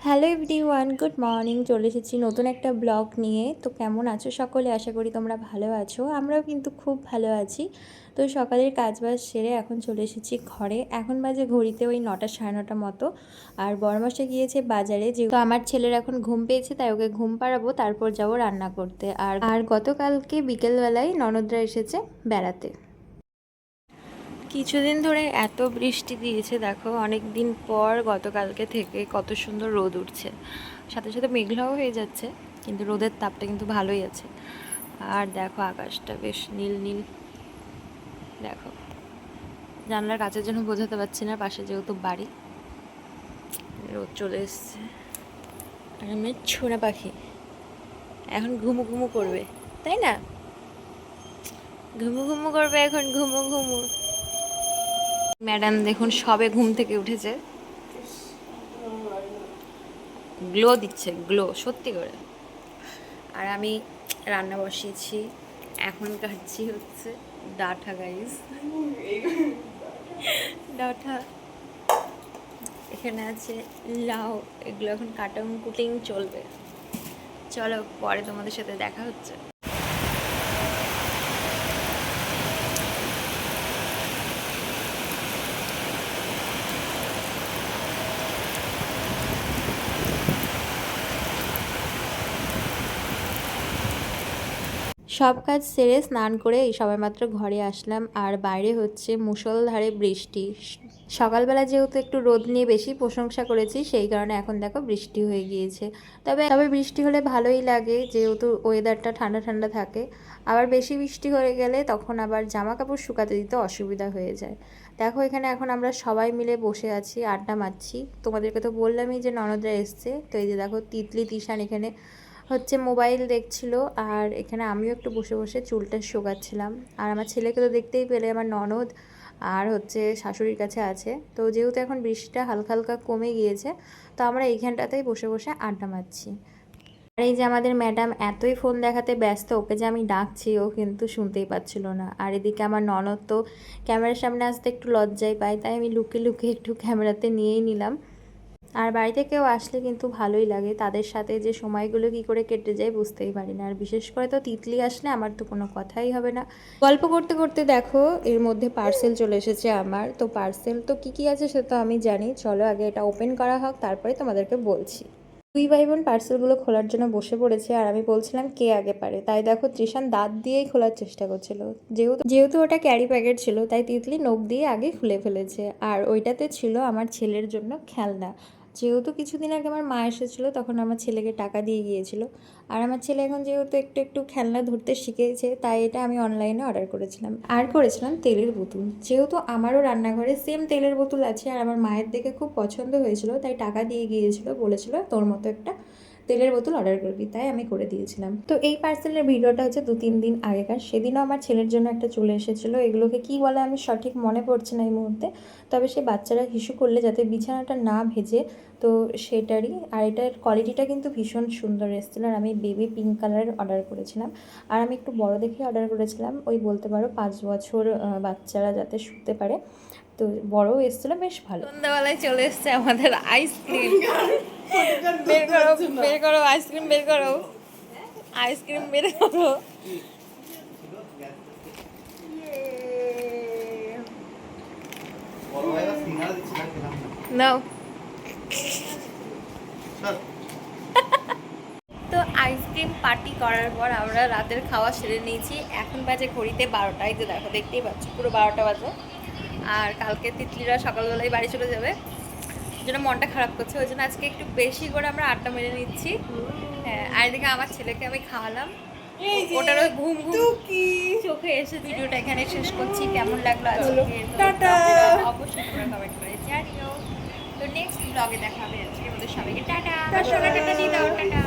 Hello everyone, good morning. চলে এসেছি নতুন একটা ব্লগ নিয়ে। তো কেমন আছো সকলে? আশা করি তোমরা ভালো আছো। আমরাও কিন্তু খুব ভালো আছি। তো সকালের কাজবাজ সেরে এখন চলে এসেছি ঘরে। এখন বাজে ঘড়িতে ওই 9টা সাড়ে 9টা মতো। আর বড়মাসে গিয়েছে বাজারে, যে তো আমার ছেলের এখন ঘুম পেয়েছে, তাই ওকে ঘুম পাড়াবো, তারপর যাব রান্না করতে। আর গতকালকে বিকেলবেলায় ননদরা এসেছে বেড়াতে। কিছুদিন ধরে এত বৃষ্টি দিয়েছে, দেখো অনেক দিন পর গতকালকে থেকে কত সুন্দর রোদ উঠছে, সাথে সাথে মেঘলাও হয়ে যাচ্ছে, কিন্তু রোদের তাপটা কিন্তু ভালোই আছে। আর দেখো আকাশটা বেশ নীল নীল, দেখো জানলার কাছের জন্য বোঝাতে পারছি না, পাশে যেহেতু বাড়ি, রোদ চলে এসছে। আর আমি ছোড়া পাখি এখন ঘুমু ঘুমু করবে, তাই না? ঘুমু ঘুমু করবে এখন, ঘুমু ঘুমু। ম্যাডাম দেখুন সবে ঘুম থেকে উঠেছে, গ্লো দিচ্ছে, গ্লো সত্যি করে। আর আমি রান্না বসিয়েছি, এখন কাটছি হচ্ছে ডাঁটা, গাইস ডাঁটা। এখানে আছে লাউ, এগুলো এখন কাটিং কুটিং চলবে। চলো পরে তোমাদের সাথে দেখা হচ্ছে। সব কাজ সেরে স্নান করে এই সবেমাত্র ঘরে আসলাম। আর বাইরে হচ্ছে মুষলধারে বৃষ্টি। সকালবেলা যেহেতু একটু রোদ নিয়ে বেশি প্রশংসা করেছি, সেই কারণে এখন দেখো বৃষ্টি হয়ে গিয়েছে। তবে তবে বৃষ্টি হলে ভালোই লাগে, যেহেতু ওয়েদারটা ঠান্ডা ঠান্ডা থাকে। আবার বেশি বৃষ্টি হয়ে গেলে তখন আবার জামা কাপড় শুকাতে দিতে অসুবিধা হয়ে যায়। দেখো এখানে এখন আমরা সবাই মিলে বসে আছি, আড্ডা মারছি। তোমাদেরকে তো বললামই যে ননদরা এসছে। তো এই যে দেখো তিতলি তিশান এখানে হচ্ছে মোবাইল দেখছিল, আর এখানে আমিও একটু বসে বসে চুলটা শোকাচ্ছিলাম। আর আমার ছেলেকে তো দেখতেই পেলে, আমার ননদ আর হচ্ছে শাশুড়ির কাছে আছে। তো যেহেতু এখন বৃষ্টিটা হালকা হালকা কমে গিয়েছে, তো আমরা এইখানটাতেই বসে বসে আড্ডা মারছি। আর এই যে আমাদের ম্যাডাম এতই ফোন দেখাতে ব্যস্ত, ওকে যে আমি ডাকছি ও কিন্তু শুনতেই পাচ্ছিল না। আর এদিকে আমার ননদ তো ক্যামেরার সামনে আসতে একটু লজ্জাই পায়, তাই আমি লুকিয়ে লুকিয়ে একটু ক্যামেরাতে নিয়েই নিলাম। আর বাড়িতে কেউ আসলে কিন্তু ভালোই লাগে, তাদের সাথে যে সময়গুলো কি করে কেটে যায় বুঝতেই পারি না। আর বিশেষ করে তো তিতলি আসলে আমার তো কোনো কথাই হবে না। গল্প করতে করতে দেখো এর মধ্যে পার্সেল চলে এসেছে আমার। তো পার্সেল তো কি কি আছে সে তো আমি জানি, চলো আগে এটা ওপেন করা হোক, তারপরে তোমাদেরকে বলছি। দুই ভাই বোন পার্সেলগুলো খোলার জন্য বসে পড়েছে, আর আমি বলছিলাম কে আগে পারে। তাই দেখো তৃষান দাঁত দিয়েই খোলার চেষ্টা করছিল, যেহেতু যেহেতু ওটা ক্যারি প্যাকেট ছিল, তাই তিতলি নখ দিয়ে আগে খুলে ফেলেছে। আর ওইটাতে ছিল আমার ছেলের জন্য খেলনা। যেহেতু কিছুদিন আগে আমার মা এসেছিলো, তখন আমার ছেলেকে টাকা দিয়ে গিয়েছিল। আর আমার ছেলে এখন যেহেতু একটু একটু খেলনা ধরতে শিখেছে, তাই এটা আমি অনলাইনে অর্ডার করেছিলাম। আর করেছিলাম তেলের বোতল, যেহেতু আমারও রান্নাঘরে সেম তেলের বোতল আছে, আর আমার মায়ের দেখে খুব পছন্দ হয়েছিল, তাই টাকা দিয়ে গিয়েছিল, বলেছিল তোর মতো একটা তেলের বোতল অর্ডার করবি, তাই আমি করে দিয়েছিলাম। তো এই পার্সেলের ভিডিওটা হচ্ছে 2-3 দিন আগেকার। সেদিনও আমার ছেলের জন্য একটা চলে এসেছিলো, এগুলোকে কি বলে আমি সঠিক মনে পড়ছে না এই মুহূর্তে। তবে সে বাচ্চারা হিসু করলে যাতে বিছানাটা না ভেজে, তো সেটারই। আর এটার কোয়ালিটিটা কিন্তু ভীষণ সুন্দর এসেছিলো। আর আমি বেবি পিঙ্ক কালারের অর্ডার করেছিলাম। আর আমি একটু বড় দেখে অর্ডার করেছিলাম, ওই বলতে পারো 5 বছর বাচ্চারা যাতে শুতে পারে। তো বড়ও এসেছিলো, বেশ ভালো। সন্ধ্যাবেলায় চলে এসছে আমাদের আইসক্রিম। বের করো, বের করো আইসক্রিম, বের করো আইসক্রিম, বের করো। নাও। তো আইসক্রিম পার্টি করার পর আমরা রাতের খাওয়া সেরে নিয়েছি। এখন বাজে ঘড়িতে 12টায়, যে দেখো দেখতেই পাচ্ছ পুরো 12টা বাজে। আর কালকে তিতলিরা সকালবেলায় বাড়ি চলে যাবে, জন্য মনটা খারাপ করছে, ওই জন্য আজকে একটু বেশি করে আমরা আড্ডা মেরে নিচ্ছি। হ্যাঁ, আর এদিকে আমার ছেলেকে আমি খাওয়ালাম, ওটারও ঘুম ঘুম চোখে এসে। ভিডিওটা এখানে শেষ করছি। কেমন লাগলো আজকে অবশ্যই তোমরা কমেন্ট করে জানিও। তো নেক্সট ব্লগে দেখা হবে। আজকে আমাদের সবাইকে টাটা। টাটা দিয়ে দাও, টাটা।